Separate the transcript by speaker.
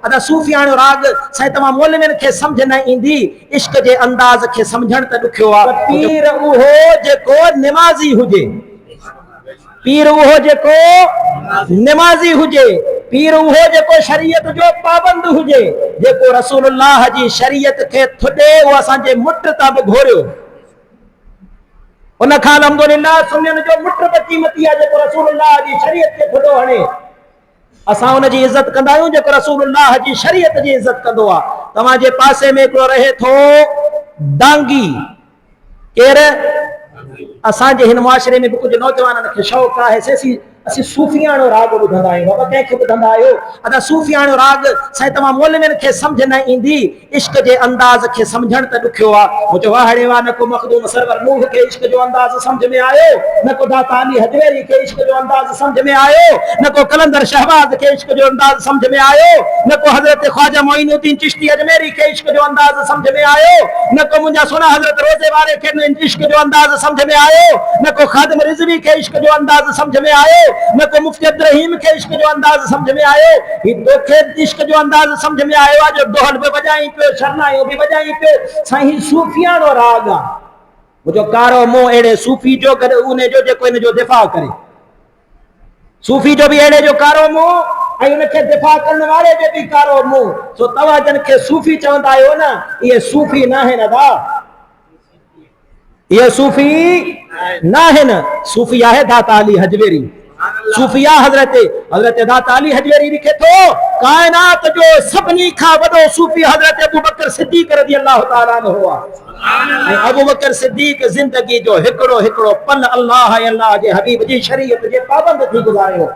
Speaker 1: अदा सूफियाणो राग साईं तमाम मोलविन के समझ न इंदी इश्क जे अंदाज के समझण त दुखियो आ। पीर उहो जेको नमाजी हुजे, पीर उहो जेको नमाजी हुजे, पीर उहो जेको शरीयत जो पाबंद हुजे, जेको रसूलुल्लाह जी शरीयत के थुडे वो असांजे मुट ता बि घोरियो। उन खां अल्हम्दुलिल्लाह सुन्नियन जो मुट बि क़ीमती आहे जेको रसूलुल्लाह जी शरीयत के थुडो हणे। असां उन जी इज्जत कंदा आहियूं जेको रसूलुल्लाह जी शरीयत जी इज्जत कंदो आहे। तव्हां जे पासे में हिकिड़ो रहे थो डांगी, केर असांजे हिन मुआशरे में भी कुछ नौजवाननि खे शौक़ आहे असीं सूफियाणो राग ॿुधंदा आहियूं। बाबा कंहिंखे ॿुधंदा आहियो? अदा सूफियाणो राग साईं तमाम मोलविन खे समझ न ईंदी इश्क जे अंदाज खे समझण त दुखियो आहे। मुंहिंजो वाहड़े वा न को मखदूम सरवर नूह के इश्क जो अंदाज समझ में आयो, न को दाता अली हजवेरी के इश्क जो अंदाज समझ में आयो, न को कलंदर शहबाज के इश्क जो अंदाज समझ में आयो, न को हजरत ख्वाजा मोइनुद्दीन चिश्ती अजमेरी के इश्क जो अंदाज समझ में आयो, न को मुंहिंजा सोना हजरत रोज़े वारे के इश्क जो अंदाज समझ में आयो, न को खादिम रिजवी के इश्क जो अंदाज समझ में आयो, न को मुफ्ती अब्दुल रहीम के इश्क जो अंदाज समझ में आयो। ही तोखे इश्क जो अंदाज समझ में आयो आहे जो दोहल भी बजाई पियो, शरनायो भी बजाई पियो। साईं सूफियाणो राग आहे। मुंहिंजो कारो मुंहुं अहिड़े सूफी जो गॾु उन जो जेको इन जो दिफ़ा करे, सूफी जो भी अहिड़े जो कारो मुंहुं ऐं उनखे दिफ़ा करण वारे जो भी कारो मुंहुं। सो तव्हां जन खे सूफी चवंदा आहियो न, इहे सूफी न आहिनि अदा, ये सूफी ना है न, सूफी है दाता अली हजवेरी। सूफिया हजरत दाता अली हजवेरी लिखे तो कायनात जो सभनी खां वॾो सूफी हजरत अबू बकर सिद्दीक रज़ी अल्लाह ताला अन्हु हुआ। अबू बकर सिद्दीक जिंदगी जो हिकिड़ो हिकिड़ो पल अल्लाह जे हबीब जी शरीयत जे पाबंद थी गुज़ारियो।